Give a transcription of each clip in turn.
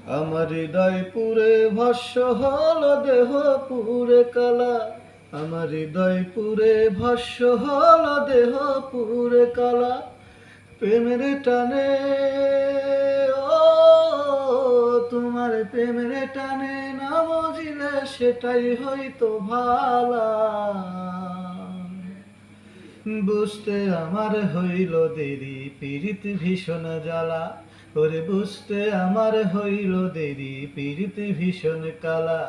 আমার হৃদয় পুরে ভস্য হল দেহ পুরে কালা। আমার হৃদয় পুরে ভস্য হল দেহ পুরে কালা। প্রেমের টানে ও তোমার প্রেমের টানে না বুঝিলে সেটাই হয়তো ভালা। বুঝতে আমার হইল দেরি পীড়িত ভীষণ জ্বালা। ওরে বুঝতে আমার হইল দেরি পীড়িত ভীষণ কালা।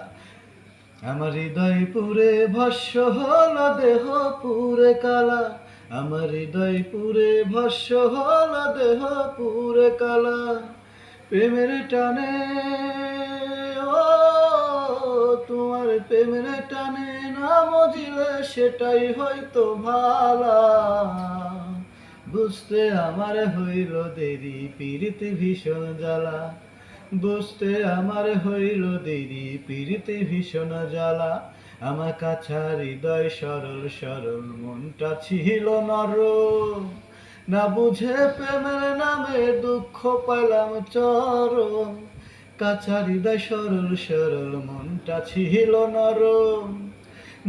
আমার হৃদয় পুরে ভস্য হল দেহ পুরে কালা। আমার হৃদয় পুরে ভস্য হল দেহ পুরে কালা। প্রেমের টানে ও তোমার প্রেমের টানে না বুঝিলে সেটাই হয়তো ভালা। বুঝতে আমার হইল দেরি পীড়িতে ভীষণ জ্বালা। বুঝতে আমার হইল দেরি পীড়িতে ভীষণ জ্বালা। আমার কাছা হৃদয় সরল সরল মনটা ছিল নরম। না বুঝে প্রেমের নামে দুঃখ পাইলাম চরম। কাছা হৃদয় সরল সরল মনটা ছিল নরম।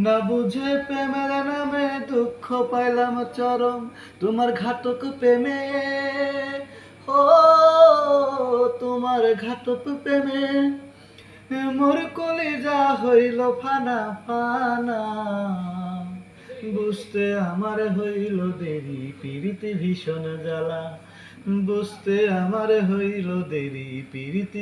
না বুঝে প্রেমের নামে দুঃখ পাইলাম চরম। তোমার ঘাতক প্রেমে ও তোমার ঘাতক প্রেমে মোর কলিজা হইল ফানা ফানা। বুঝতে আমার হইল দেরি পীড়িতে ভীষণ জ্বালা। বুঝতে আমার হইল দেরি পীড়িতে